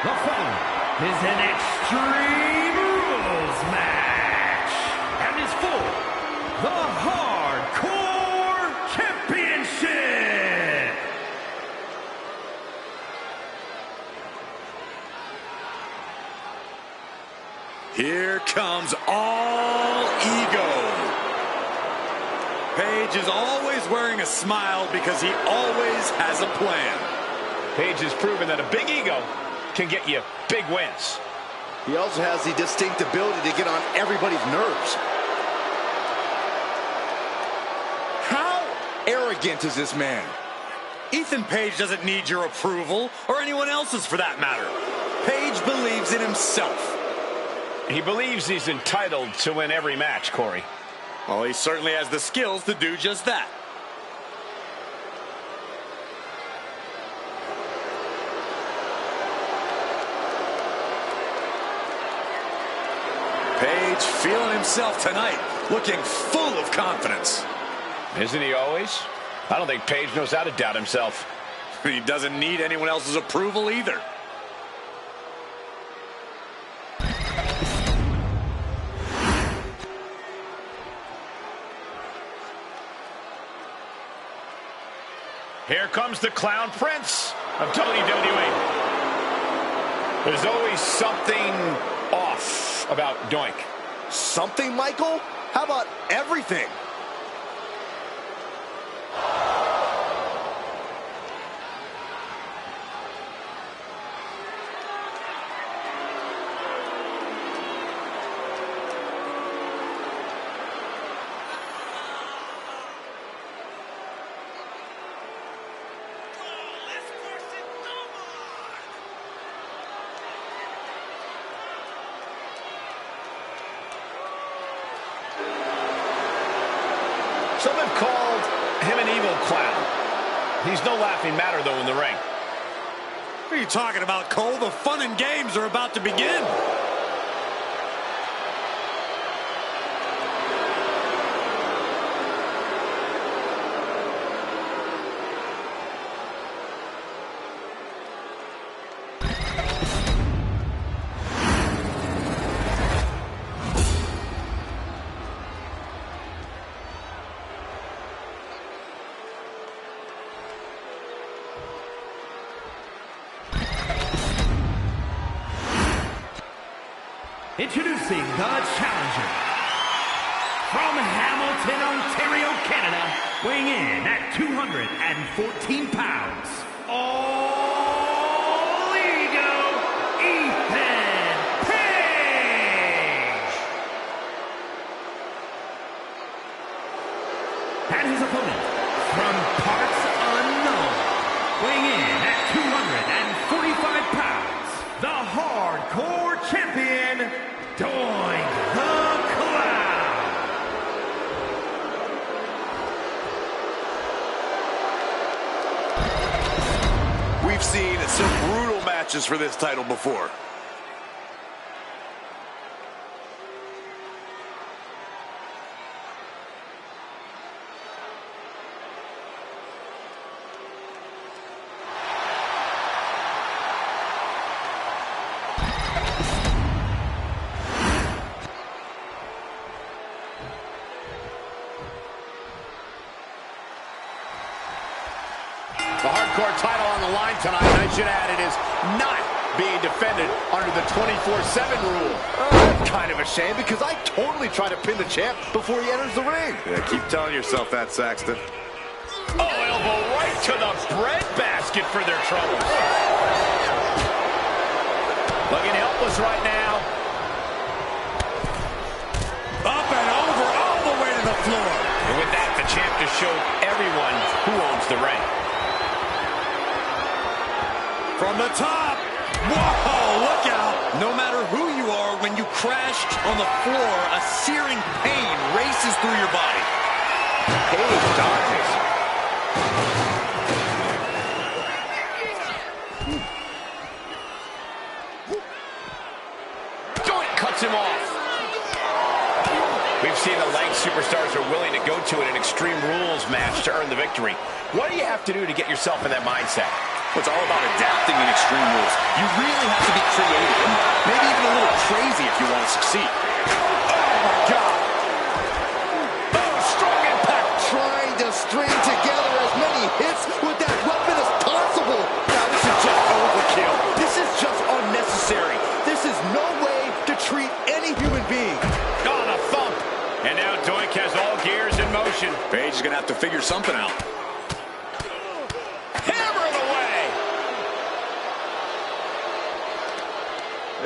The following is an Extreme Rules match and is for the Hardcore Championship. Here comes All Ego. Paige is always wearing a smile because he always has a plan. Paige has proven that a big ego can get you big wins. He also has the distinct ability to get on everybody's nerves. How arrogant is this man? Ethan Page doesn't need your approval, or anyone else's for that matter. Page believes in himself. He believes he's entitled to win every match, Corey. Well, he certainly has the skills to do just that. Page feeling himself tonight, looking full of confidence. Isn't he always? I don't think Page knows how to doubt himself. He doesn't need anyone else's approval either. Here comes the Clown Prince of WWE. There's always something off about Doink. Something, Michael? How about everything? Some have called him an evil clown. He's no laughing matter, though, in the ring. What are you talking about, Cole? The fun and games are about to begin. Introducing the challenger from Hamilton, Ontario, Canada, weighing in at 214 pounds, All Ego, Ethan Page! And his opponent from parts unknown, weighing in at 245 pounds, the Hardcore Champion, Doink the Clown! We've seen some brutal matches for this title before. The hardcore title on the line tonight, and I should add, it is not being defended under the 24/7 rule. That's kind of a shame, because I totally try to pin the champ before he enters the ring. Yeah, keep telling yourself that, Saxton. Oh, elbow right to the breadbasket for their troubles. Looking helpless right now. Up and over, all the way to the floor. And with that, the champ just showed everyone who owns the ring. From the top. Whoa, look out. No matter who you are, when you crash on the floor, a searing pain races through your body. Page dodges. Doink cuts him off. We've seen the lengths superstars are willing to go to in an Extreme Rules match to earn the victory. What do you have to do to get yourself in that mindset? It's all about adapting in Extreme Rules. You really have to be creative and maybe even a little crazy if you want to succeed. Oh, my God. Oh, strong impact. Trying to string together as many hits with that weapon as possible. Now, this is just overkill. This is just unnecessary. This is no way to treat any human being. On a thump. And now Doink has all gears in motion. Page is going to have to figure something out. Hammer it away.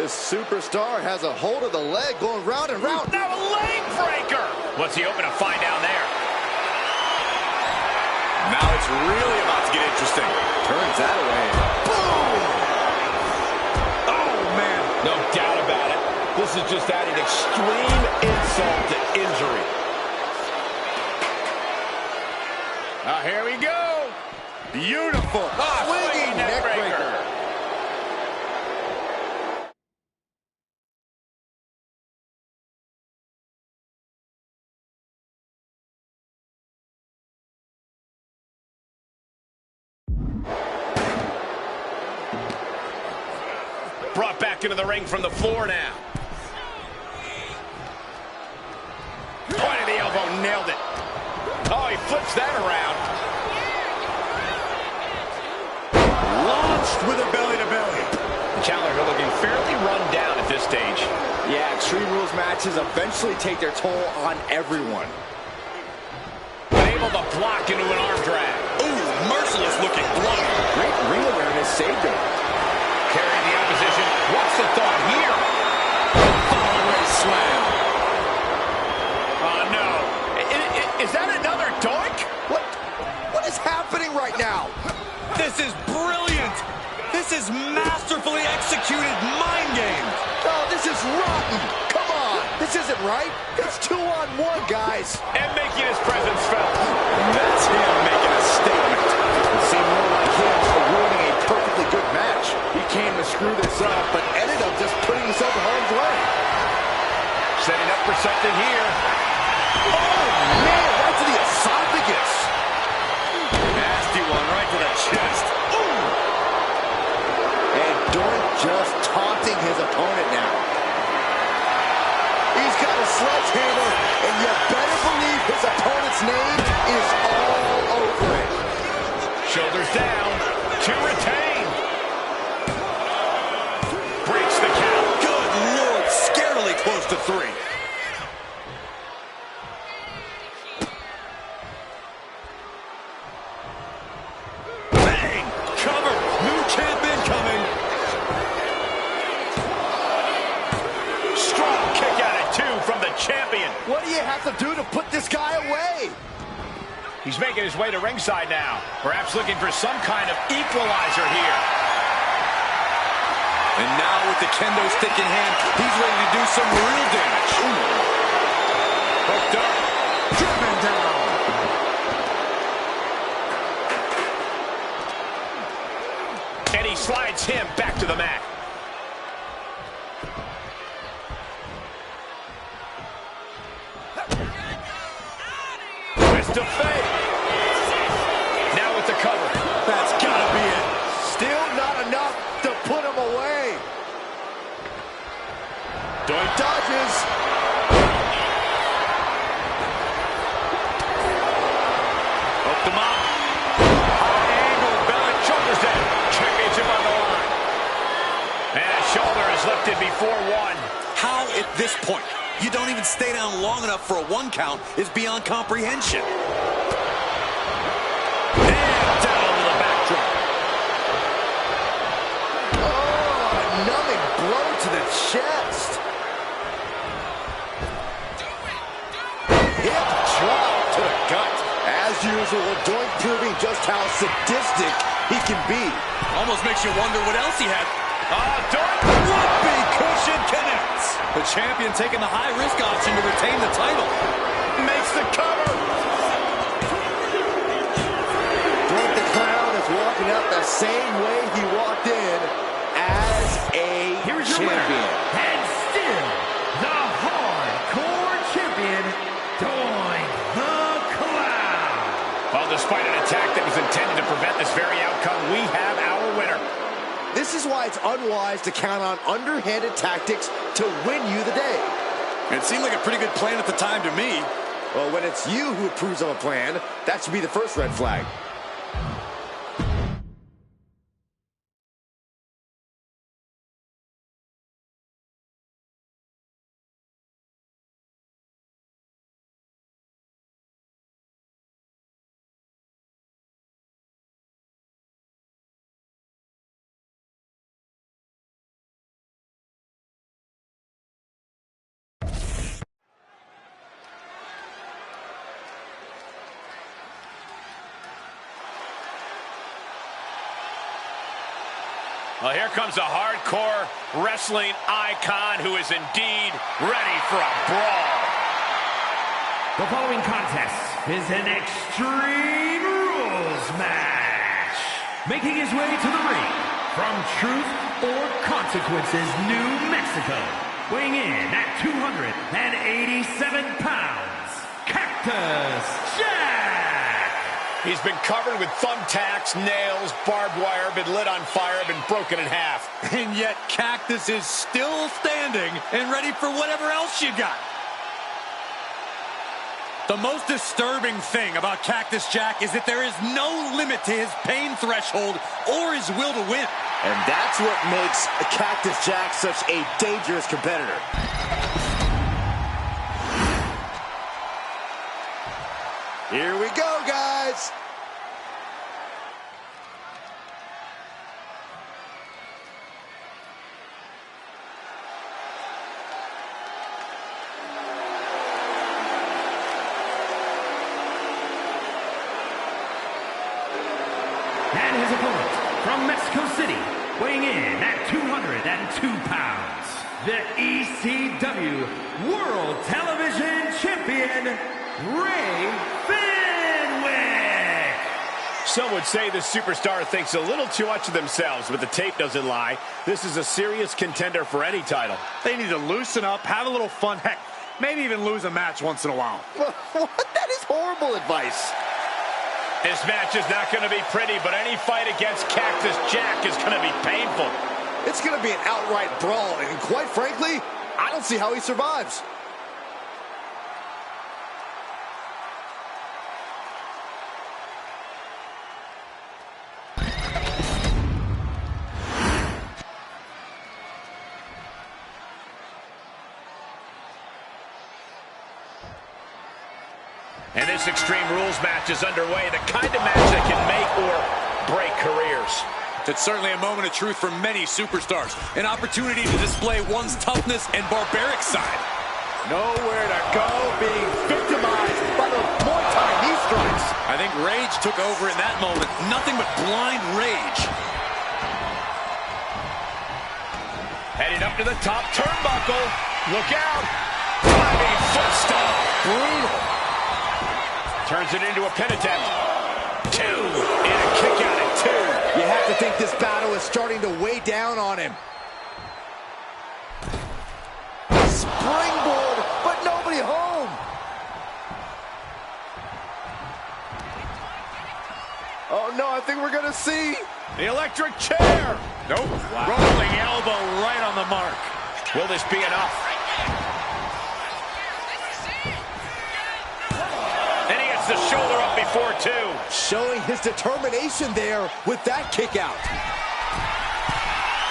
This superstar has a hold of the leg going round and round. Now a leg breaker. What's he hoping to find down there? Now it's really about to get interesting. Turns that away. Boom! Oh, man. No doubt about it. This is just adding extreme insult to injury. Here we go. Beautiful. Swinging neck breaker. Brought back into the ring from the floor now. Point of the elbow, nailed it. Oh, he flips that around. Launched with a belly-to-belly. The challenger looking fairly run down at this stage. Yeah, Extreme Rules matches eventually take their toll on everyone. Able to block into an arm drag. Ooh, merciless looking block. Great ring awareness saved him. Carrying the opposition. What's the thought here? Follow-away slam. Oh, no. Is that another Doink? What is happening right now? This is brilliant. This is masterfully executed mind games. Oh, this is rotten. Come on. This isn't right. It's 2-on-1, guys. And making his presence felt. That's him making a statement. It seemed more like him ruining a perfectly good match. He came to screw this up, but ended up just putting himself in harm's way. Setting up for something here. Oh, man, right to the esophagus. Nasty one right to the chest. Ooh. And Doink just taunting his opponent now. He's got a sledgehammer, and you better believe his opponent's name is all over it. Shoulders down. To retain. Breaks the count. Good Lord, scarily close to 3. Bang! Cover. New champ incoming. Strong kick out at 2 from the champion. What do you have to do to put this guy away? He's making his way to ringside now. Perhaps looking for some kind of equalizer here. And now with the kendo stick in hand, he's ready to do some real damage. Hooked up. Driven down. And he slides him back to the mat. Twist of fate. Now with the cover. That's gotta be it. Still not enough to put him away. Doink Dodges. hooked him up. High angle belly shoulders down. Championship on the line. And a shoulder is lifted before 1. How at this point you don't even stay down long enough for a 1 count is beyond comprehension. And down to the backdrop. Oh, a numbing blow to the chest. Hip drop to the gut. As usual, Doink proving just how sadistic he can be. Almost makes you wonder what else he had. Doink. Whoopee cushion connects. The champion taking the high-risk option to retain the title. Makes the cover. Doink the Clown is walking out the same way he walked in as a Here's your winner, champion. and still the hardcore champion, Doink the Clown. Well, despite an attack that was intended to prevent this very outcome, we have our This is why it's unwise to count on underhanded tactics to win you the day. It seemed like a pretty good plan at the time to me. Well, when it's you who approves of a plan, that should be the first red flag. Well, here comes a hardcore wrestling icon who is indeed ready for a brawl. The following contest is an Extreme Rules match. Making his way to the ring from Truth or Consequences, New Mexico. Weighing in at 287 pounds, Cactus Jack. He's been covered with thumbtacks, nails, barbed wire, been lit on fire, been broken in half. And yet Cactus is still standing and ready for whatever else you got. The most disturbing thing about Cactus Jack is that there is no limit to his pain threshold or his will to win. And that's what makes Cactus Jack such a dangerous competitor. Here we go, guys. And his opponent from Mexico City, weighing in at 202 pounds, the ECW World Television Champion, Ray Fenwick. Some would say the superstar thinks a little too much of themselves, but the tape doesn't lie. This is a serious contender for any title. They need to loosen up, have a little fun, heck, maybe even lose a match once in a while. What? That is horrible advice. This match is not going to be pretty, but any fight against Cactus Jack is going to be painful. It's going to be an outright brawl, and quite frankly, I don't see how he survives. And this Extreme Rules match is underway, the kind of match that can make or break careers. It's certainly a moment of truth for many superstars. An opportunity to display one's toughness and barbaric side. Nowhere to go, being victimized by the Muay Thai knee strikes. I think rage took over in that moment. Nothing but blind rage. Heading up to the top turnbuckle. Look out. Driving foot stomp. Brutal. Turns it into a pin attempt. 2. And a kick out at 2. You have to think this battle is starting to weigh down on him. Springboard, but nobody home. Oh no, I think we're gonna see. The electric chair. Nope. Wow. Rolling elbow right on the mark. Will this be enough? The shoulder up before 2. Showing his determination there with that kick out.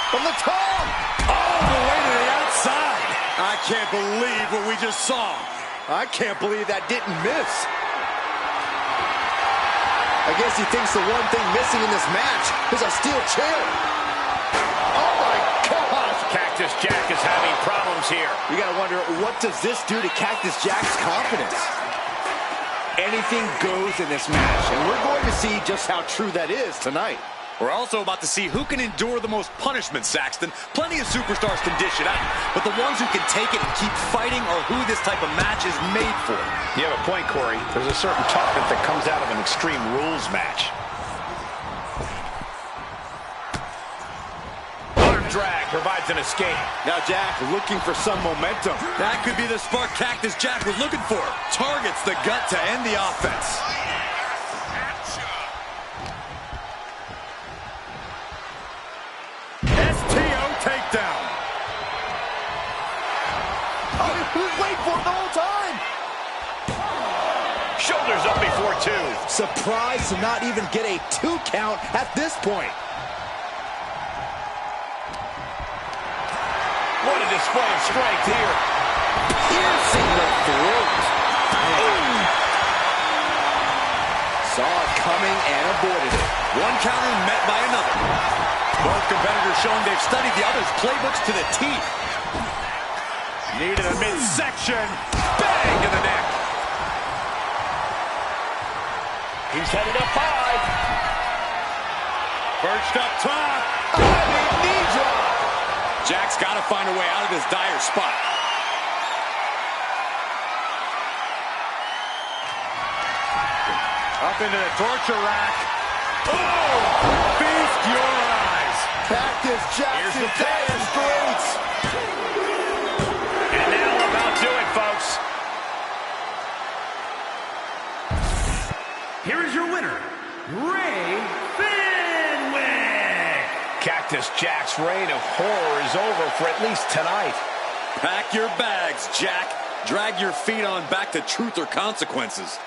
From the top. All the way to the outside. I can't believe what we just saw. I can't believe that didn't miss. I guess he thinks the one thing missing in this match is a steel chair. Oh my gosh. Cactus Jack is having problems here. You gotta wonder, what does this do to Cactus Jack's confidence? Anything goes in this match, and we're going to see just how true that is tonight. We're also about to see who can endure the most punishment, Saxton. Plenty of superstars can dish it out, but the ones who can take it and keep fighting are who this type of match is made for. You have a point, Corey. There's a certain toughness that comes out of an Extreme Rules match. Drag provides an escape. Now Jack looking for some momentum. That could be the spark Cactus Jack was looking for. Targets the gut to end the offense. for the whole time. Shoulders up before 2. Surprised to not even get a 2 count at this point. What a display of strength here. Piercing the throat. Saw it coming and avoided it. One counter met by another. Both competitors showing they've studied the other's playbooks to the teeth. Knee to the midsection. Bang to the neck. He's headed up 5. Perched up top. Diving knee drop. Jack's got to find a way out of this dire spot. Up into the torture rack. Oh! Feast your eyes. Cactus Jackson dire straits. And that'll about do it, folks. Here is your winner, Ray Fenwick. Cactus Jack's reign of horror is over for at least tonight. Pack your bags, Jack. Drag your feet on back to truth or consequences.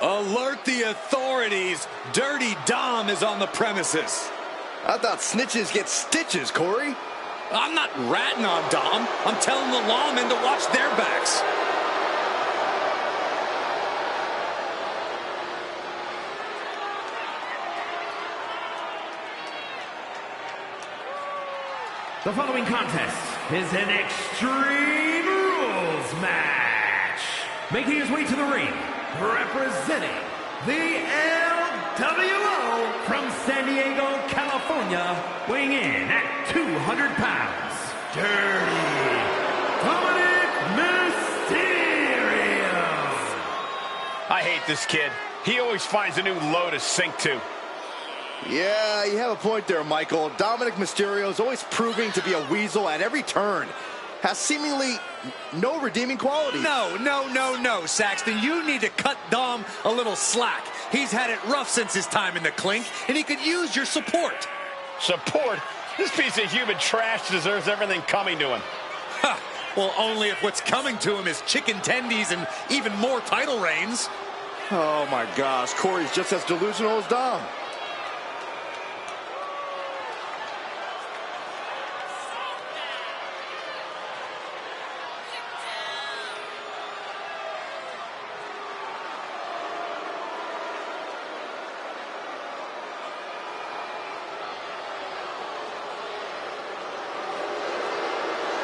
Alert the authorities. Dirty Dom is on the premises. I thought snitches get stitches, Corey. I'm not ratting on Dom. I'm telling the lawmen to watch their backs. The following contest is an Extreme Rules match. Making his way to the ring, representing the LWO from San Diego, California, weighing in at 200 pounds, Dirty Dominic Mysterio. I hate this kid. He always finds a new low to sink to. Yeah, you have a point there, Michael. Dominic Mysterio is always proving to be a weasel at every turn. Has seemingly no redeeming quality. No, Saxton. You need to cut Dom a little slack. He's had it rough since his time in the clink, and he could use your support. Support? This piece of human trash deserves everything coming to him. Ha! Well, only if what's coming to him is chicken tendies and even more title reigns. Oh, my gosh. Corey's just as delusional as Dom.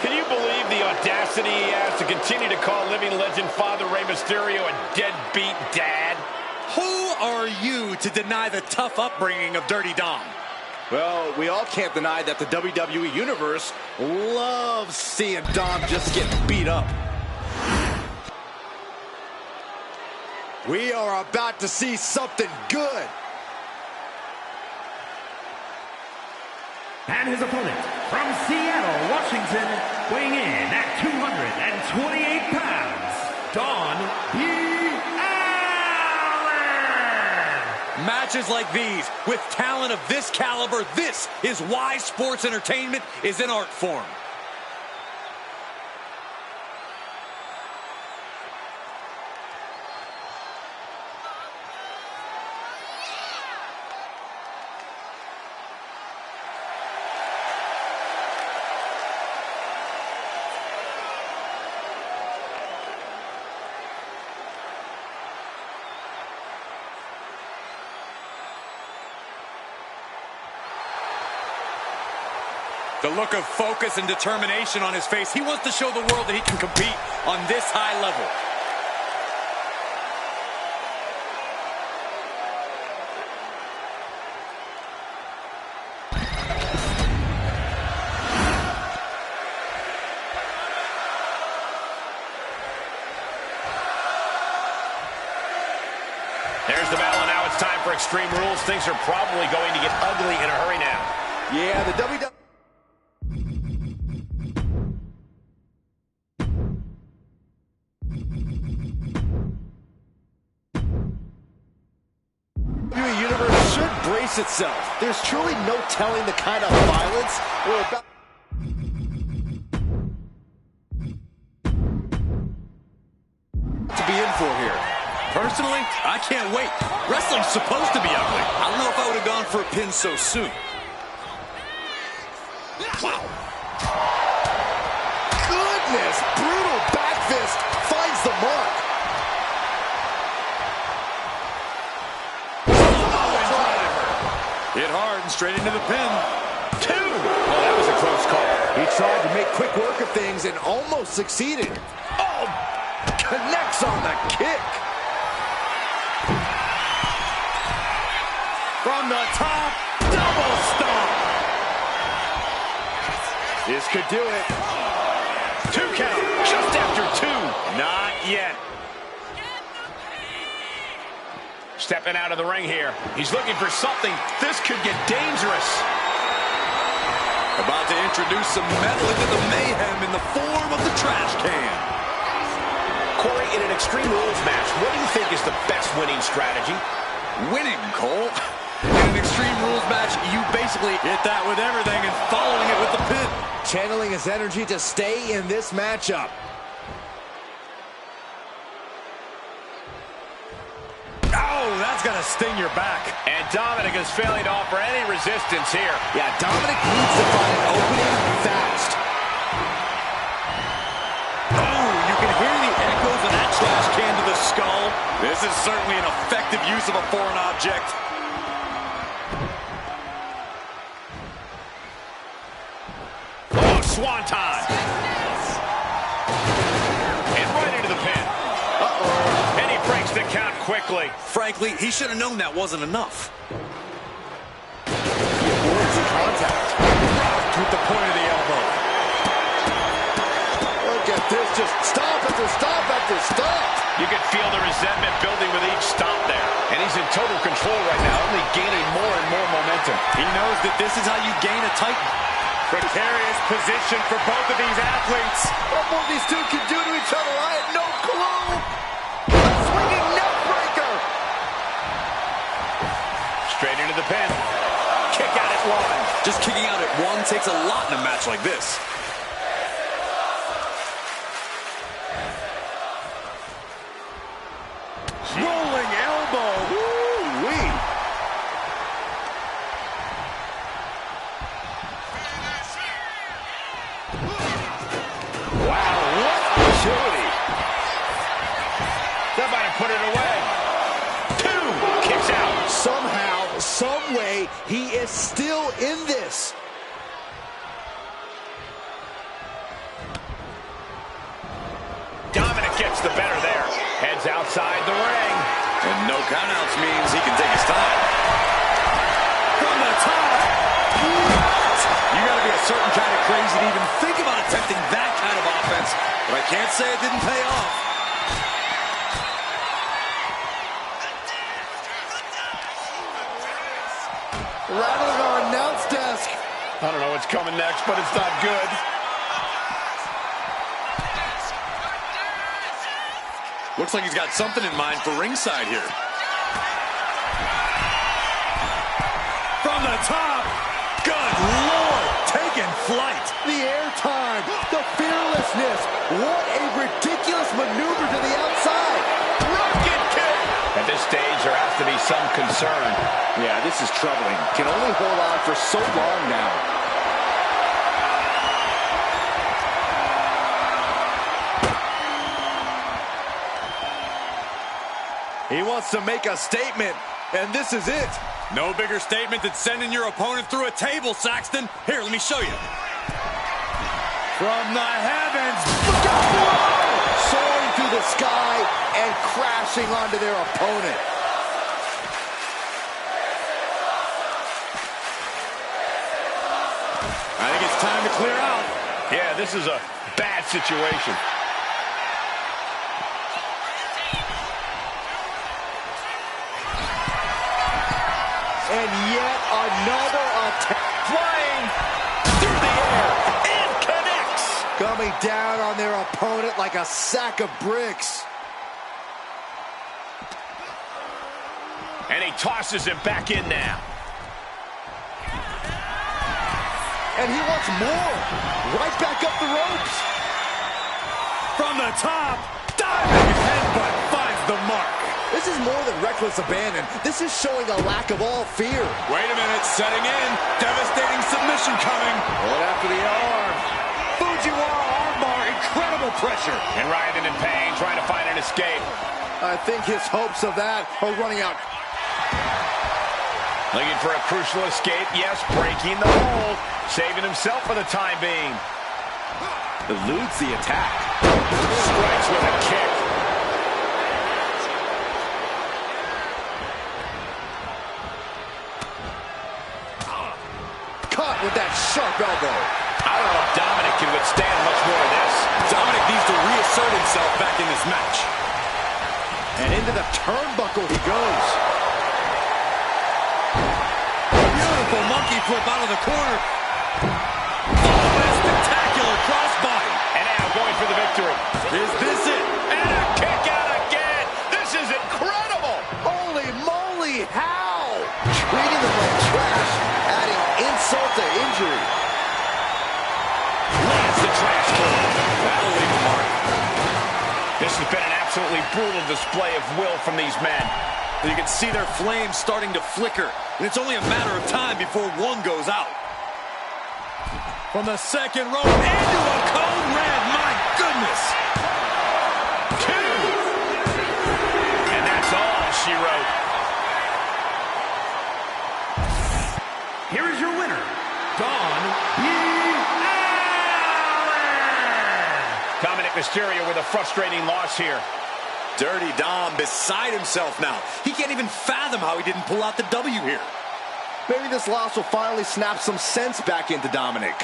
Can you believe the audacity he has to continue to call living legend Father Rey Mysterio a deadbeat dad? Who are you to deny the tough upbringing of Dirty Dom? Well, we all can't deny that the WWE Universe loves seeing Dom just get beat up. We are about to see something good. And his opponent from Seattle, Washington, weighing in at 228 pounds, Don B. Allen. Matches like these, with talent of this caliber, this is why sports entertainment is an art form. The look of focus and determination on his face. He wants to show the world that he can compete on this high level. There's the bell, and now it's time for Extreme Rules. Things are probably going to get ugly in a hurry now. Yeah, the WWE Universe should brace itself. There's truly no telling the kind of violence we're about to be in for here. Personally, I can't wait. Wrestling's supposed to be ugly. I don't know if I would have gone for a pin so soon. Wow. Goodness, brutal back fist finds the mark. Hit hard and straight into the pin. Two! Oh, that was a close call. He tried to make quick work of things and almost succeeded. Oh, connects on the kick. From the top, double stomp. This could do it. 2 count, just after 2. Not yet. Stepping out of the ring here. He's looking for something. This could get dangerous. About to introduce some metal into the mayhem in the form of the trash can. Corey, in an Extreme Rules match, what do you think is the best winning strategy? Winning, Cole. In an Extreme Rules match, you basically hit that with everything and following it with the pin. Channeling his energy to stay in this matchup. That's gonna sting your back. And Dominic is failing to offer any resistance here. Yeah, Dominic needs to find an opening fast. Oh, you can hear the echoes of that trash can to the skull. This is certainly an effective use of a foreign object. Oh, swanton. And right into the pin. And he breaks the count quickly. Frankly, he should have known that wasn't enough. Avoids the contact. Rocked with the point of the elbow. Look at this, just stop after stop after stop. You can feel the resentment building with each stop there. And he's in total control right now, only gaining more and more momentum. He knows that this is how you gain a title. Precarious position for both of these athletes. What more these two can do to each other, I have no clue. A swinging neck breaker. Straight into the pin. Kick out at one. Just kicking out at one takes a lot in a match like this. Rolling elbow. Woo-wee. Wow, what agility. Somebody put it away. Two. Kicks out. Somehow, some way, he is still in this. Dominic gets the better there. Heads outside the ring. And no countouts means he can take his time. From the top. What? You gotta be a certain kind of crazy to even think about attempting that kind of offense. But I can't say it didn't pay off. Rattling our announce desk. I don't know what's coming next, but it's not good. Looks like he's got something in mind for ringside here. From the top. Good Lord. Taking flight. The airtime, the fearlessness. What a ridiculous maneuver to the outside. Rocket kick. At this stage, there has to be some concern. Yeah, this is troubling. Can only hold on for so long now. He wants to make a statement, and this is it. No bigger statement than sending your opponent through a table, Saxton. Here, let me show you. From the heavens. Soaring through the sky and crashing onto their opponent. I think it's time to clear out. Yeah, this is a bad situation. And yet another attack. Flying through the air and connects. Coming down on their opponent like a sack of bricks. And he tosses him back in now. And he wants more. Right back up the ropes. From the top. Diving headbutt finds the mark. This is more than reckless abandon. This is showing a lack of all fear. Wait a minute, setting in. Devastating submission coming. Going after the arm. Fujiwara armbar, incredible pressure. And Ryan in pain, trying to find an escape. I think his hopes of that are running out. Looking for a crucial escape. Yes, breaking the hold. Saving himself for the time being. Eludes the attack. Strikes with a kick. Caught with that sharp elbow. I don't know if Dominic can withstand much more of this. Dominic needs to reassert himself back in this match. And into the turnbuckle he goes. Beautiful monkey flip out of the corner. Oh, a spectacular crossbody. And now going for the victory. Is this it? And a kick out again. This is incredible. Holy moly, how? Treating them like trash, adding insult to injury. Lands the trash can. That'll leave a mark. This has been an absolutely brutal display of will from these men. You can see their flames starting to flicker, and it's only a matter of time before one goes out. From the second rope into a code red, my goodness! 2. And that's all she wrote. Here is your winner, Dawn Allen. Dominic Mysterio with a frustrating loss here. Dirty Dom beside himself now. He can't even fathom how he didn't pull out the W here. Maybe this loss will finally snap some sense back into Dominic,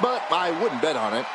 but I wouldn't bet on it.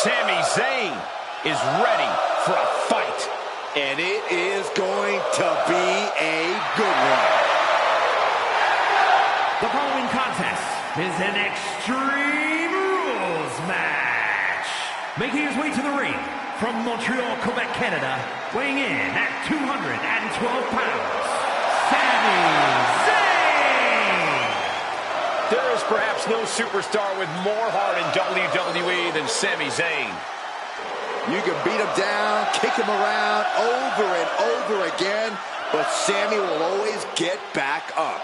Sami Zayn is ready for a fight. And it is going to be a good one. The following contest is an Extreme Rules match. Making his way to the ring from Montreal, Quebec, Canada, weighing in at 212 pounds, Sami Zayn. There is perhaps no superstar with more heart in WWE than Sami Zayn. You can beat him down, kick him around over and over again, but Sami will always get back up.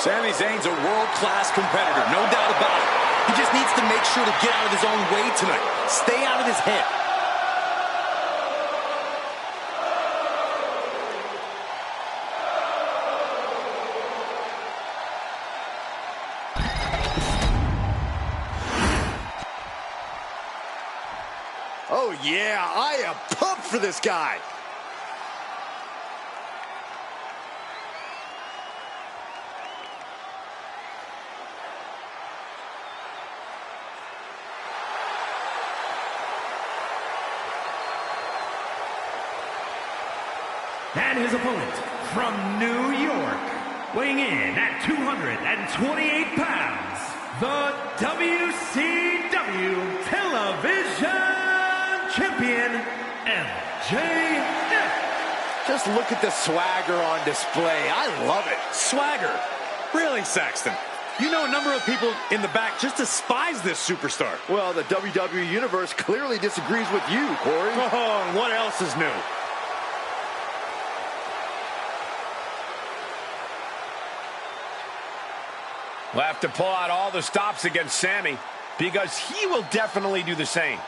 Sami Zayn's a world-class competitor, no doubt about it. He just needs to make sure to get out of his own way tonight. Stay out of his head. Oh yeah, I am pumped for this guy. And his opponent from New York, weighing in at 228 pounds, the WCW Television Champion, MJF. Just look at the swagger on display. I love it. Swagger? Really, Saxton? You know a number of people in the back just despise this superstar. Well, the WWE Universe clearly disagrees with you, Corey. Oh, and what else is new? We'll have to pull out all the stops against Sami because he will definitely do the same.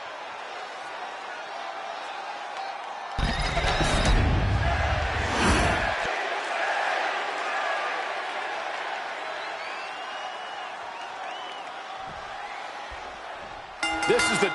This is the...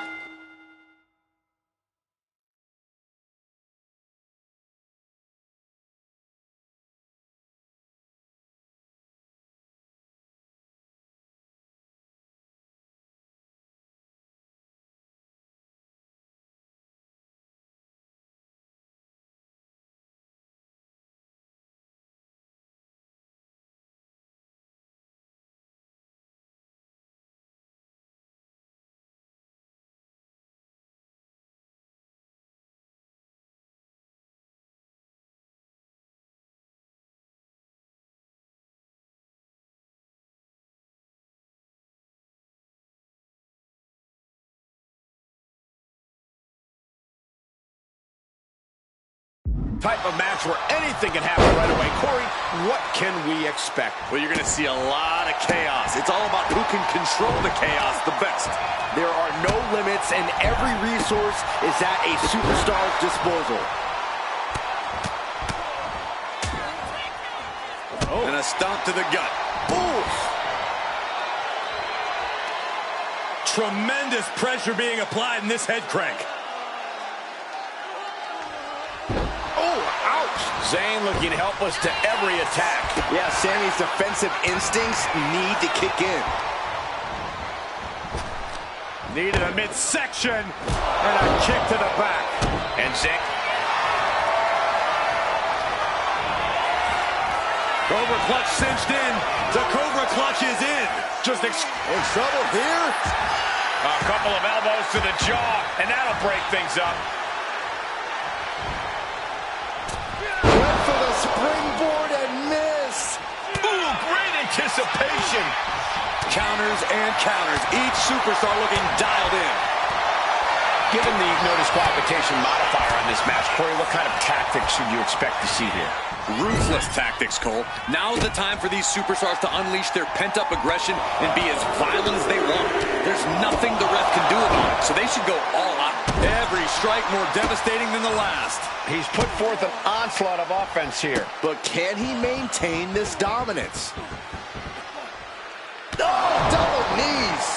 Type of match where anything can happen right away. Corey, what can we expect? Well, you're going to see a lot of chaos. It's all about who can control the chaos the best. There are no limits, and every resource is at a superstar's disposal. Oh. And a stomp to the gut. Ooh. Tremendous pressure being applied in this head crank. Zayn looking helpless to every attack. Yeah, Sami's defensive instincts need to kick in. Needed a midsection and a kick to the back. And Zayn. Cobra clutch cinched in. The Cobra clutch is in. Just in trouble here. A couple of elbows to the jaw, and that'll break things up. For the springboard and miss. Ooh, great anticipation. counters and counters. Each superstar looking dialed in. Given the no disqualification modifier on this match, Corey, what kind of tactics should you expect to see here? Ruthless tactics, Cole. Now's the time for these superstars to unleash their pent-up aggression and be as violent as they want. There's nothing the ref can do about it, so they should go all out. Every strike more devastating than the last. He's put forth an onslaught of offense here. But can he maintain this dominance? Oh, double knees.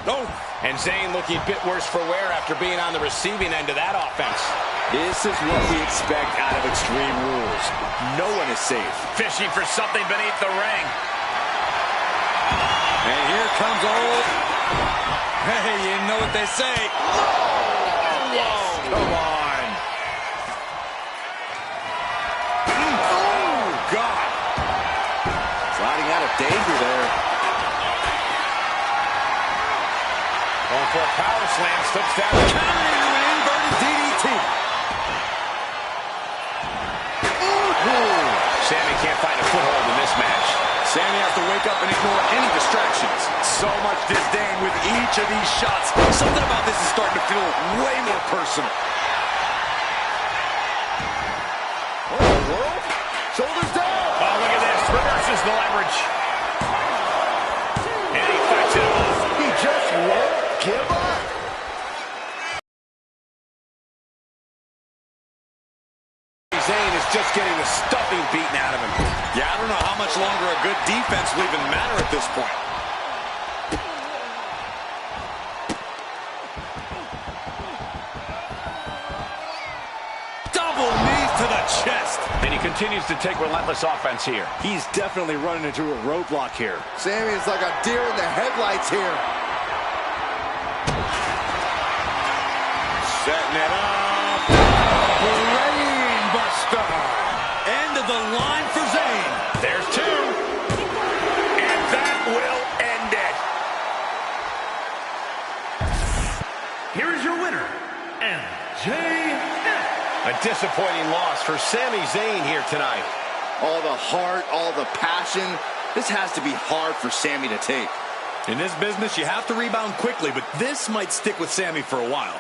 Oh, and Zayn looking a bit worse for wear after being on the receiving end of that offense. This is what we expect out of Extreme Rules. No one is safe. Fishing for something beneath the ring. And here comes old... Hey, you know what they say. Oh, whoa. Come on. Oh, God. Sliding out of danger there. Going for a power slam, slips down. Countering into an inverted DDT. Sami can't find a foothold in this match. Sami has to wake up and ignore any distractions. So much disdain with each of these shots. Something about this is starting to feel way more personal. What in the world? Shoulders down. Oh, look at this. Reverses the leverage. And he fights it off. He just won't give up. Zayn is just getting the stuffing beaten out of him. Yeah, I don't know how much longer a good defense will even matter at this point. Double knees to the chest. And he continues to take relentless offense here. He's definitely running into a roadblock here. Sami is like a deer in the headlights here. Setting it up. Brainbuster. End of the line for Zayn. There's two. And that will end it. Here is your winner, MJF. A disappointing loss for Sami Zayn here tonight. All the heart, all the passion. This has to be hard for Sami to take. In this business, you have to rebound quickly, but this might stick with Sami for a while.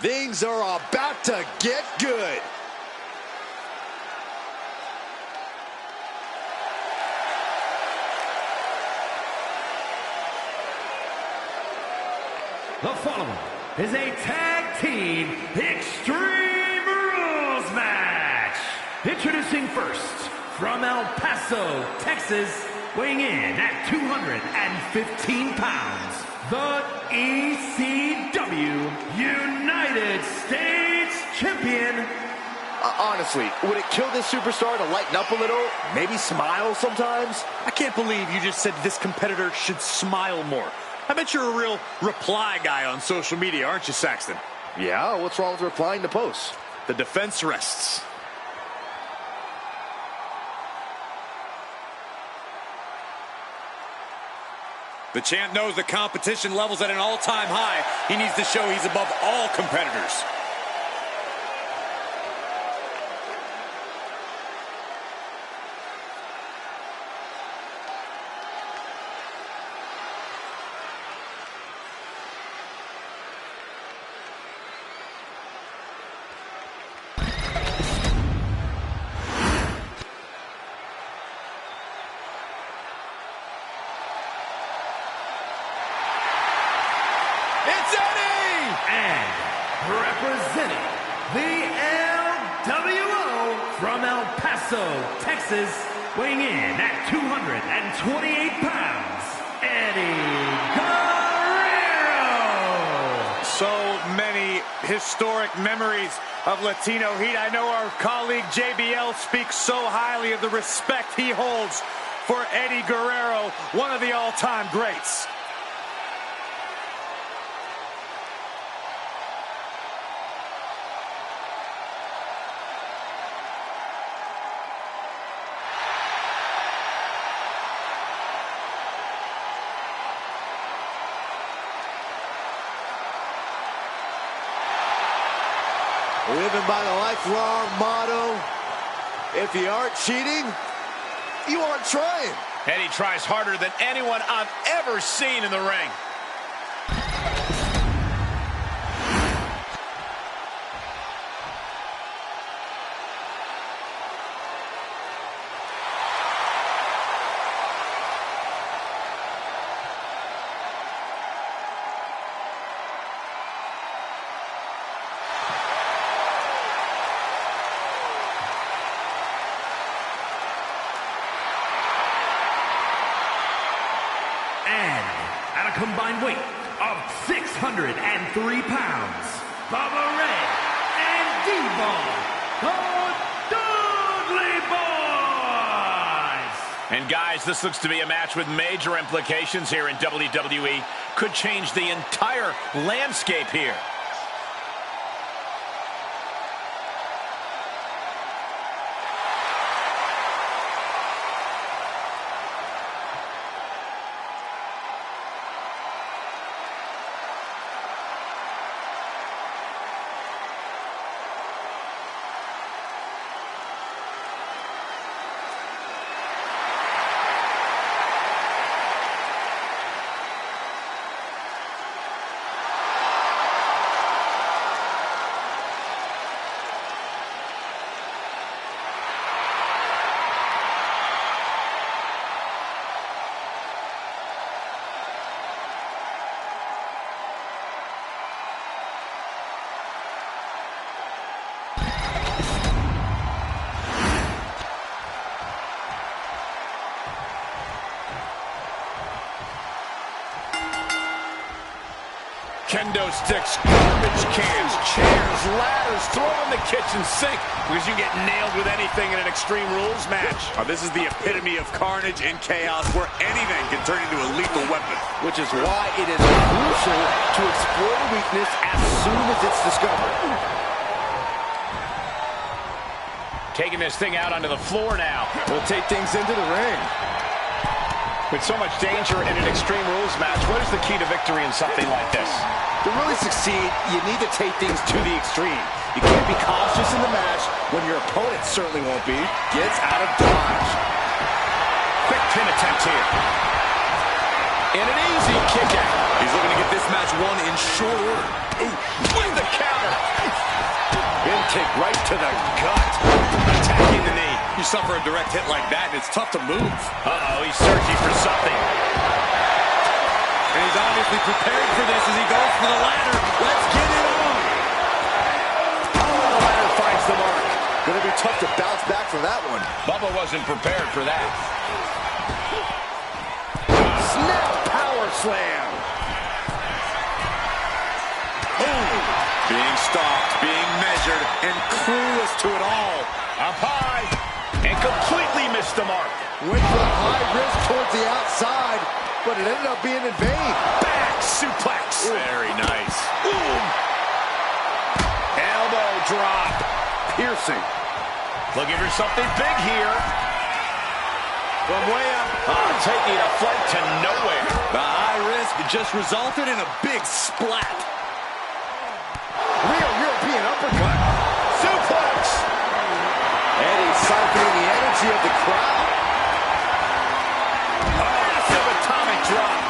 Things are about to get good. The following is a tag team Extreme Rules match. Introducing first, from El Paso, Texas, weighing in at 215 pounds, the ECW United States Champion. Honestly, would it kill this superstar to lighten up a little? Maybe smile sometimes? I can't believe you just said this competitor should smile more. I bet you're a real reply guy on social media, aren't you, Saxton? Yeah, what's wrong with replying to posts? The defense rests. The champ knows the competition level's at an all-time high. He needs to show he's above all competitors. It's Eddie! And representing the LWO from El Paso, Texas, weighing in at 228 pounds, Eddie Guerrero. So many historic memories of Latino heat. I know our colleague JBL speaks so highly of the respect he holds for Eddie Guerrero, one of the all-time greats. Living by the lifelong motto, if you aren't cheating, you aren't trying. Eddie tries harder than anyone I've ever seen in the ring. And at a combined weight of 603 pounds, Bubba Ray and D-Von, the Dudley Boys. And guys, this looks to be a match with major implications here in WWE. Could change the entire landscape here. Kendo sticks, garbage cans, chairs, ladders, throw in the kitchen sink because you get nailed with anything in an Extreme Rules match. This is the epitome of carnage and chaos where anything can turn into a lethal weapon. Which is why it is crucial to explore the weakness as soon as it's discovered. Taking this thing out onto the floor now. We'll take things into the ring. With so much danger in an Extreme Rules match, what is the key to victory in something like this? To really succeed, you need to take things to the extreme. You can't be cautious in the match when your opponent certainly won't be. Gets out of dodge. Quick pin attempt here. And an easy kick out. He's looking to get this match won in short order. Ooh, with the counter. Big kick right to the gut. Attacking the knee. You suffer a direct hit like that, and it's tough to move. Uh-oh, he's searching for something. And he's obviously prepared for this as he goes for the ladder. Let's get it on. Oh, the ladder finds the mark. Gonna be tough to bounce back from that one. Bubba wasn't prepared for that. Snap power slam. Being stalked, being measured, and clueless to it all. Up high, and completely missed the mark. Went for the high risk towards the outside, but it ended up being in vain. Back suplex. Very nice. Boom. Elbow drop. Piercing. Looking for something big here. From way up. Taking a flight to nowhere. The high risk just resulted in a big splat. Real European uppercut. Suplex. And he's siphoning the energy of the crowd. Massive atomic drop.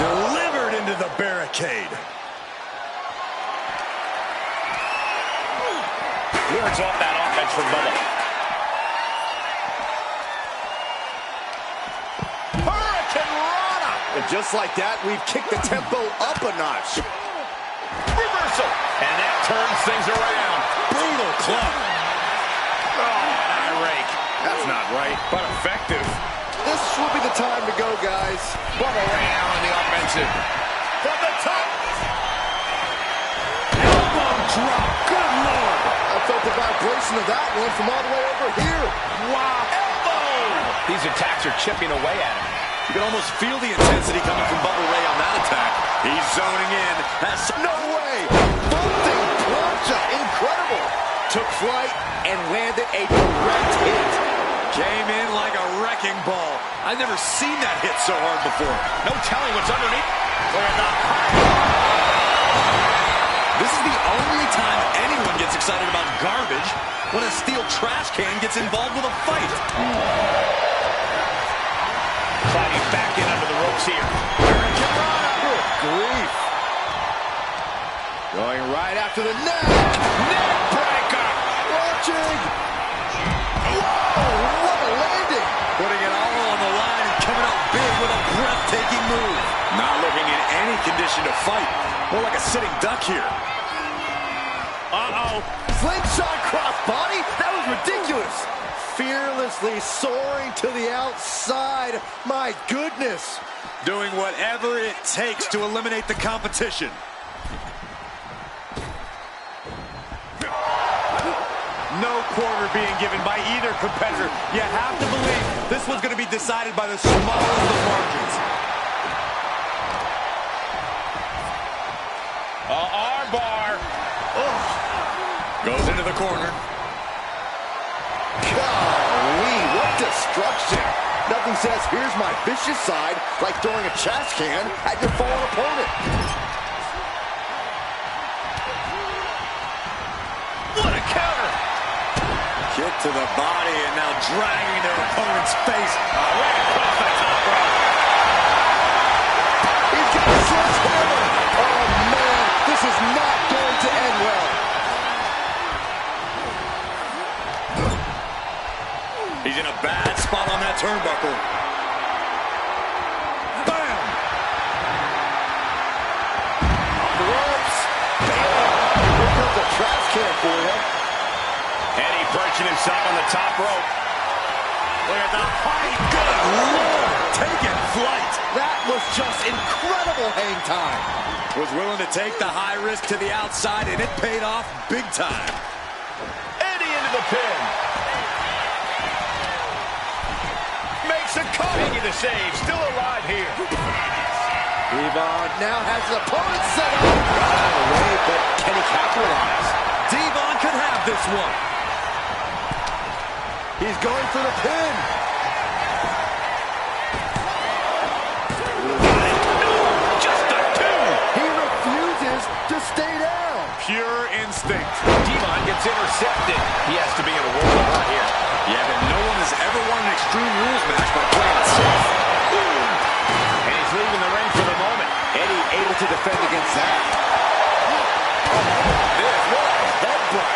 Delivered into the barricade. Wards off that offense from Bubba. Hurricane Rana. And just like that, we've kicked the tempo up a notch. Reversal. And that turns things around. Brutal club. Oh, an eye rake. That's not right, but effective. This will be the time to go, guys. Bubba Ray on the offensive. From the top. Elbow drop. Good Lord. I felt the vibration of that one from all the way over here. Wow. Elbow. These attacks are chipping away at him. You can almost feel the intensity coming from Bubba Ray on that attack. He's zoning in. No way. Vaulting plancha. Incredible. Took flight and landed a direct hit. Came in like a wrecking ball. I've never seen that hit so hard before. No telling what's underneath. Look at that. This is the only time anyone gets excited about garbage when a steel trash can gets involved with a fight. Sliding back in under the ropes here. Good grief. Going right after the neck. Neck breaker. Watching. Whoa, what a landing. Putting it all on the line and coming out big with a breathtaking move. Not looking in any condition to fight. More like a sitting duck here. Uh-oh. Slingshot crossbody? That was ridiculous. Fearlessly soaring to the outside. My goodness. Doing whatever it takes to eliminate the competition. No quarter being given by either competitor. You have to believe this one's going to be decided by the smallest of margins. Armbar. Goes into the corner. Golly, what destruction. Nothing says, here's my vicious side, like throwing a trash can at your fallen opponent. What a counter. Kick to the body and now dragging their opponent's face. Right across the top rope. He's got a sledgehammer. Oh, man, this is not going to end well. He's in a bad spot on that turnbuckle. Bam! On the ropes. Bam! Here comes a trash can for you. Eddie perching himself on the top rope. Look at the height. Good Lord! Taking flight. That was just incredible hang time. Was willing to take the high risk to the outside, and it paid off big time. Eddie into the pin. Makes a cut. Making the save. Still alive here. Devon now has his opponent set up. Got out of the way, but can he capitalize? Devon could have this one. He's going for the pin. Just a two. He refuses to stay down. Pure instinct. Devon gets intercepted. He has to be in a world of hurt here. Yeah, but no one has ever won an Extreme Rules match by playing it safe. Ooh. is leaving the ring for the moment. Eddie able to defend against that. What a headbutt.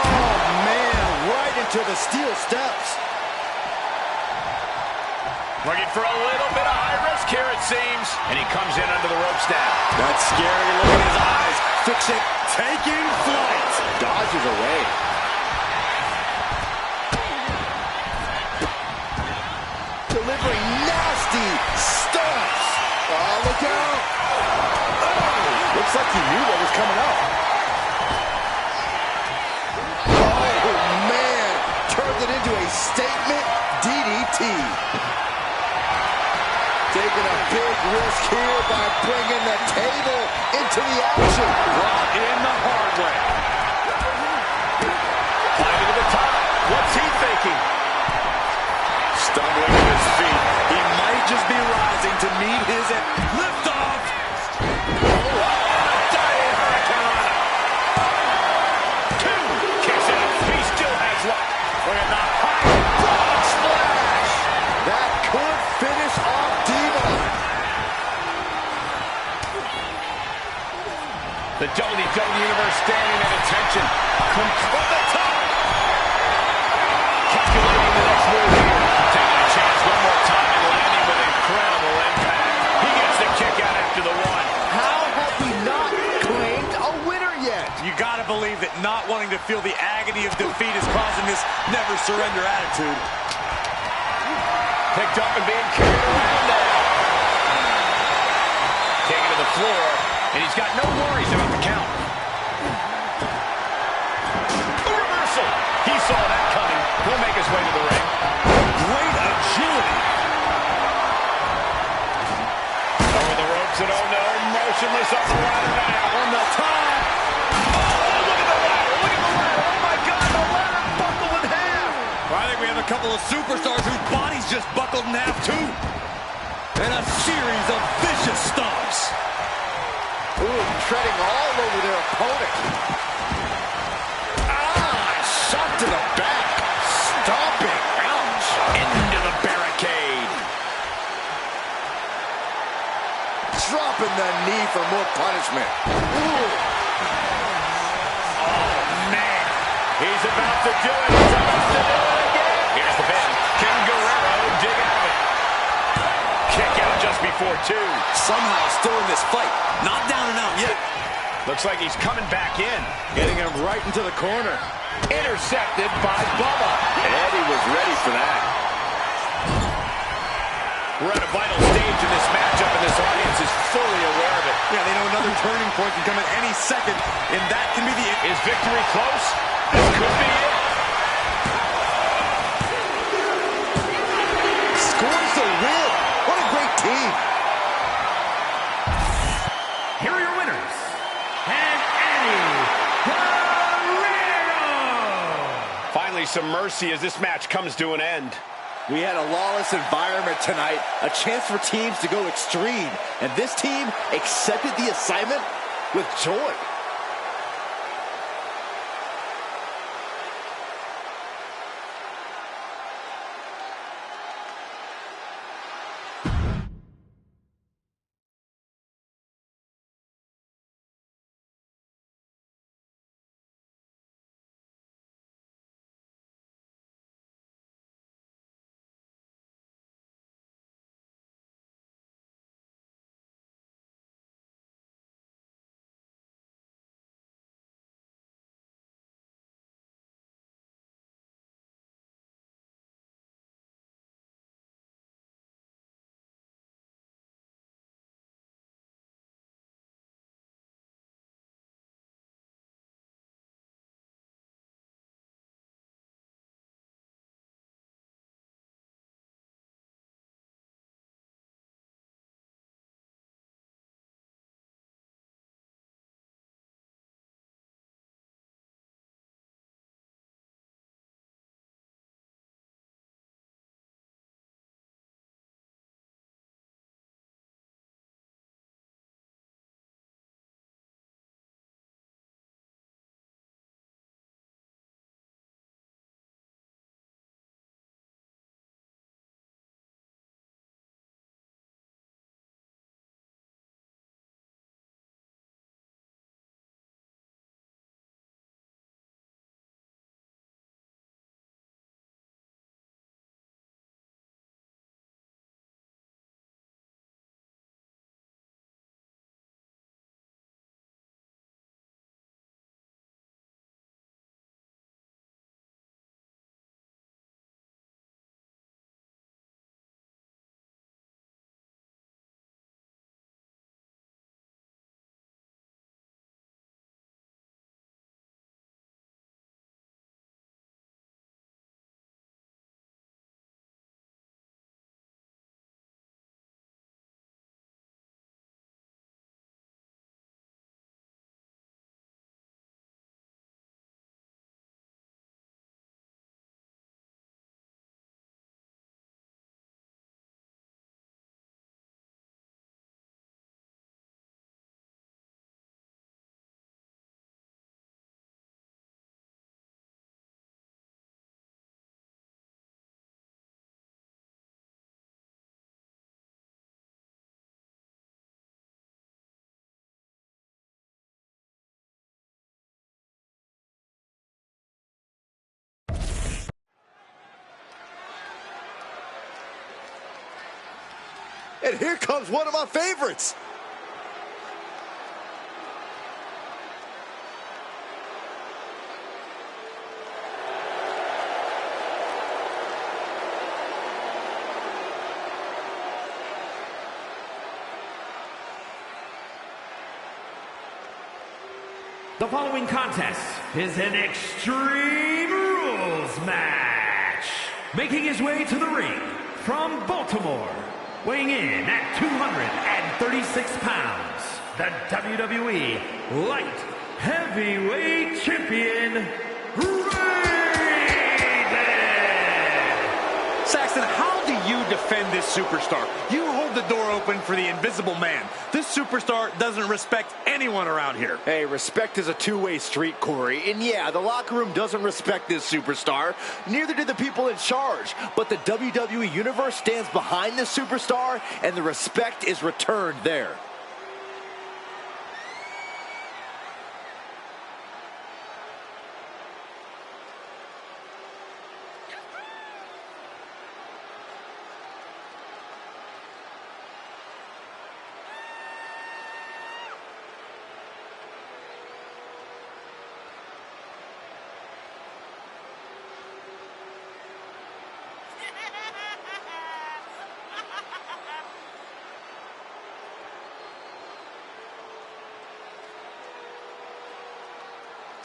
Oh, man, right into the steel steps. Looking for a little bit of high risk here, it seems. And he comes in under the ropes now. That's scary. Look at his eyes. Fix it. Taking flight. Dodges away. Delivering nasty stunts. Oh, look out. Oh, looks like he knew what was coming up. Oh, man. Turned it into a statement DDT. Taking a big risk here by bringing the table into the action. Brought in the hard way. Climbing to the top. What's he thinking? Stumbling to his feet. He might just be rising to meet his lift off. Giant Hurricanrana. Two. Kicks out. He still has luck. Look at that high broad splash. That could finish off Devon. The WWE Universe standing at attention. From the top. Calculating the next move here. Taking a chance one more time and landing with incredible impact. He gets the kick out after the one. How have we not claimed a winner yet? You gotta believe that not wanting to feel the agony of defeat is causing this never surrender attitude. Picked up and being carried around now. Taken to the floor, and he's got no worries about the count. A reversal. He saw that coming. He'll make his way to the ring. Great agility. Over the ropes and oh no, motionless on the ladder now. On the top. Oh, look at the ladder. Look at the ladder. Oh my God, the ladder buckled in half. I think we have a couple of superstars whose bodies just buckled in half too. And a series of vicious stomps. Ooh, treading all over their opponent. Shot to the back. Stomping. Ouch. Into the barricade. Dropping the knee for more punishment. Ooh. Oh, man. He's about to do it. He's about to do it again. Here's the pin. King Guerrero dig out of it. Kick out just before two. Somehow still in this fight. Not down and out yet. Looks like he's coming back in. Getting him right into the corner. Intercepted by Bubba. And Eddie was ready for that. We're at a vital stage in this matchup, and this audience is fully aware of it. Yeah, they know another turning point can come at any second, and that can be the... Is victory close? This could be it. Scores the win. What a great team. Here are your winners, and Eddie Guerrero. Finally, some mercy as this match comes to an end. We had a lawless environment tonight, a chance for teams to go extreme, and this team accepted the assignment with joy. and here comes one of my favorites. The following contest is an Extreme Rules match. Making his way to the ring from Baltimore, weighing in at 236 pounds, the WWE Light Heavyweight Champion, Raven! Saxton, how do you defend this superstar? You hold the door open for the Invisible Man. This superstar doesn't respect anyone around here. Hey, respect is a two-way street, Corey. And yeah, the locker room doesn't respect this superstar. Neither do the people in charge. But the WWE Universe stands behind this superstar, and the respect is returned there.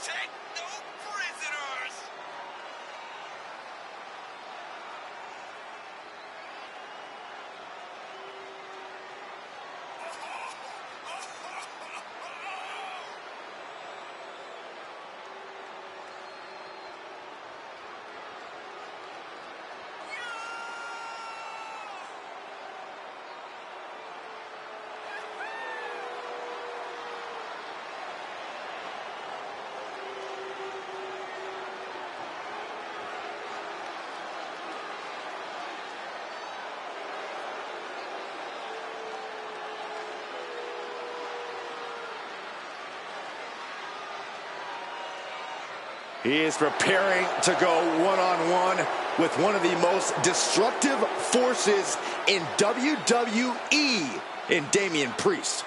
Take no prisoners! He is preparing to go one-on-one with one of the most destructive forces in WWE, in Damian Priest.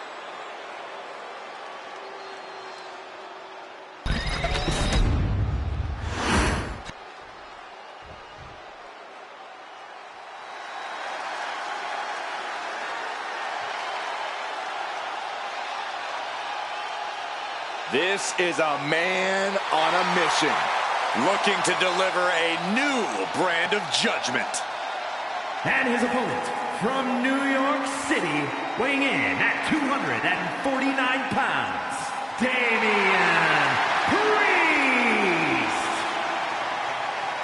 This is a man on a mission, Looking to deliver a new brand of judgment. And his opponent from New York City, weighing in at 249 pounds, Damian Priest!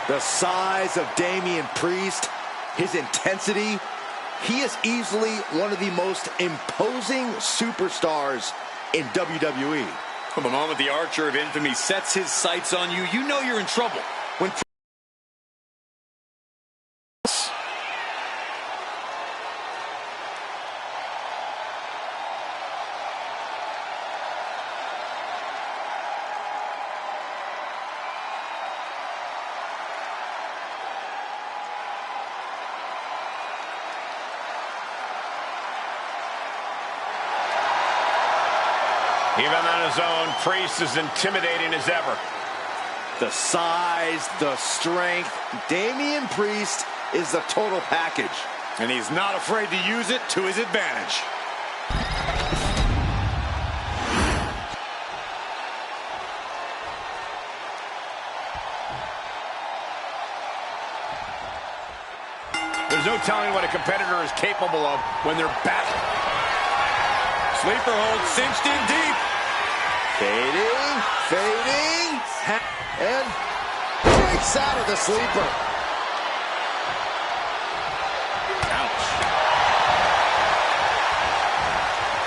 The size of Damian Priest, his intensity, he is easily one of the most imposing superstars in WWE. From the moment the Archer of Infamy sets his sights on you, you know you're in trouble. When Even on his own, Priest is intimidating as ever. The size, the strength, Damian Priest is the total package. And he's not afraid to use it to his advantage. There's no telling what a competitor is capable of when they're back. Sleeper hold cinched in deep. Fading, and breaks out of the sleeper. Ouch.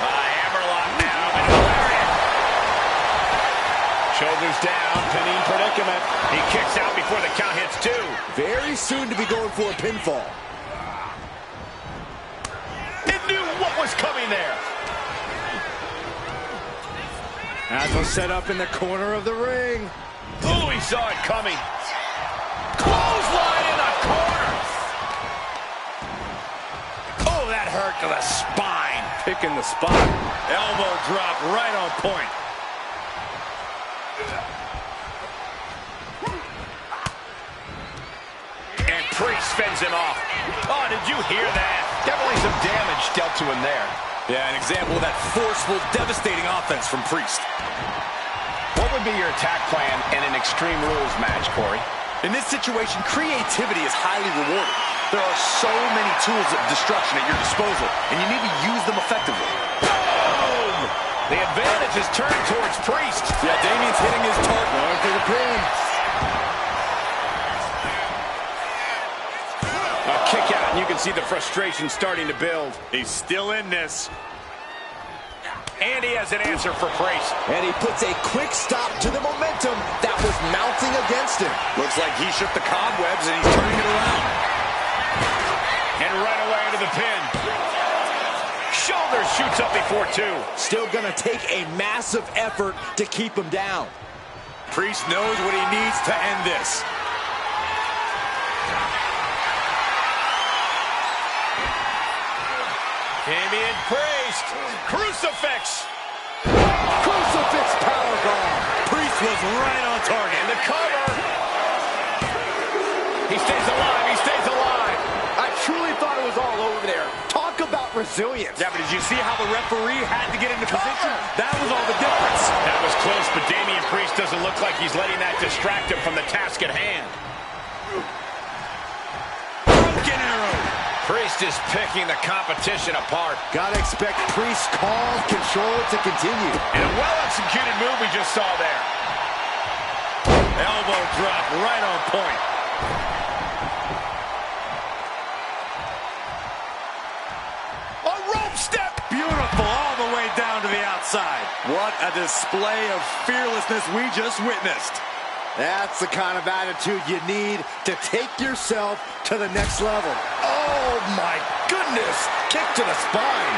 Hammerlock now, and lariat. Shoulders down, pinning predicament. He kicks out before the count hits two. Very soon to be going for a pinfall. It knew what was coming there. As set up in the corner of the ring. Oh, he saw it coming. Clothesline in the corner. Oh, that hurt to the spine. Picking the spot. Elbow drop right on point. And Priest fends him off. Oh, did you hear that? Definitely some damage dealt to him there. Yeah, an example of that forceful, devastating offense from Priest. What would be your attack plan in an Extreme Rules match, Corey? In this situation, creativity is highly rewarded. There are so many tools of destruction at your disposal, and you need to use them effectively. Boom! The advantage is turned towards Priest. Yeah, Damian's hitting his target. Going for the pin. A kick out, and you can see the frustration starting to build. He's still in this. And he has an answer for Priest. And he puts a quick stop to the momentum that was mounting against him. Looks like he shook the cobwebs, and he's turning it around. And right away into the pin. Shoulder shoots up before two. Still going to take a massive effort to keep him down. Priest knows what he needs to end this. Damian Priest. Crucifix. Crucifix powerbomb. Priest was right on target. And the cover. He stays alive. He stays alive. I truly thought it was all over there. Talk about resilience. Yeah, but did you see how the referee had to get into position? That was all the difference. That was close, but Damian Priest doesn't look like he's letting that distract him from the task at hand. Broken arrow. Priest is picking the competition apart. Gotta expect Priest's calm control to continue. And a well-executed move we just saw there. Elbow drop right on point. A rope step. Beautiful all the way down to the outside. What a display of fearlessness we just witnessed. That's the kind of attitude you need to take yourself to the next level. Oh my goodness. Kick to the spine.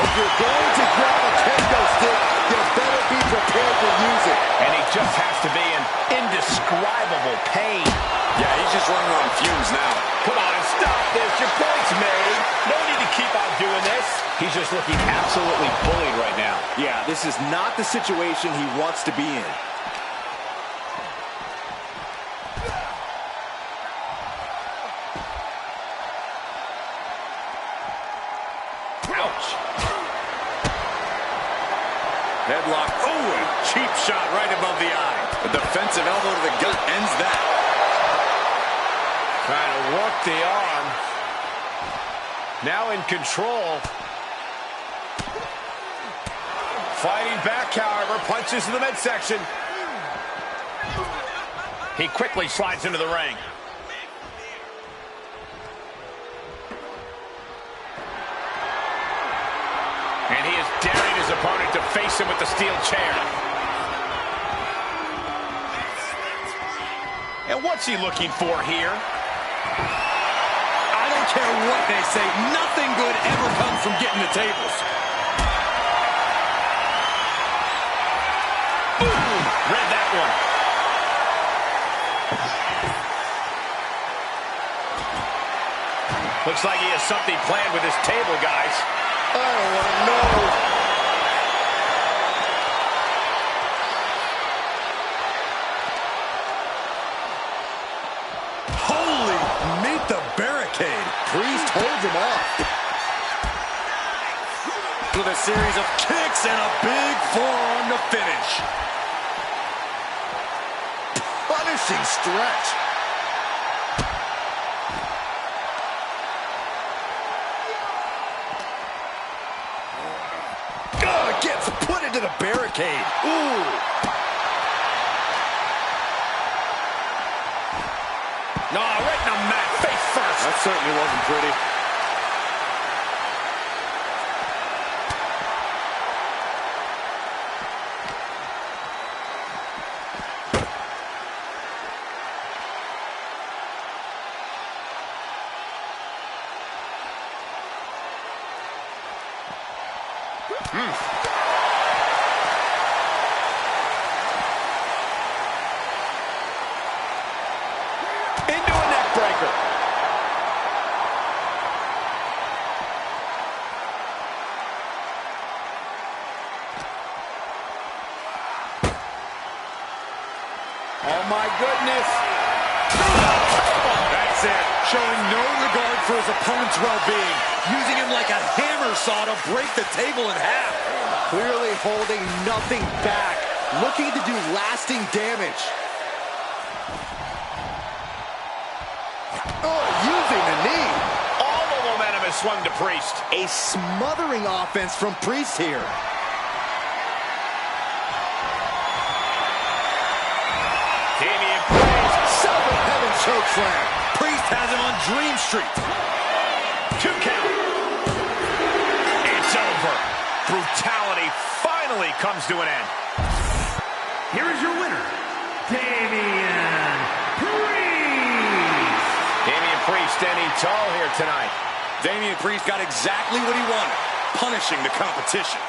If you're going to grab a kendo stick, you better be prepared to use it. And he just has to be in indescribable pain. Yeah, he's just running on fumes now. Come on, stop this. Your point's made. No need to keep on doing this. He's just looking absolutely bullied right now. Yeah, this is not the situation he wants to be in. Ouch. Headlock. Oh, a cheap shot right above the eye. A defensive elbow to the gut ends that. Trying to work the arm. Now in control. Fighting back, however. Punches to the midsection. He quickly slides into the ring. And he is daring his opponent to face him with the steel chair. And what's he looking for here? I don't care what they say. Nothing good ever comes from getting the tables. Boom! Read that one. Looks like he has something planned with his table, guys. I don't want to know. Holy, meet the barricade. Priest holds him off. With a series of kicks and a big forearm to finish. Punishing stretch. Gets put into the barricade. Ooh. No, right in the mat, face first. That certainly wasn't pretty. Into a neck breaker. Oh, my goodness. That's it. Showing no regard for his opponent's well-being. Using him like a hammer saw to break the table in half. Clearly holding nothing back. Looking to do lasting damage. Oh, using the knee. All the momentum has swung to Priest. A smothering offense from Priest here. Damian Priest. Seven heaven choke slam. Priest has him on Dream Street. 2 count. It's over. Brutality finally comes to an end. Here is your winner, Damian Priest. Damian Priest standing tall here tonight. Damian Priest got exactly what he wanted, punishing the competition.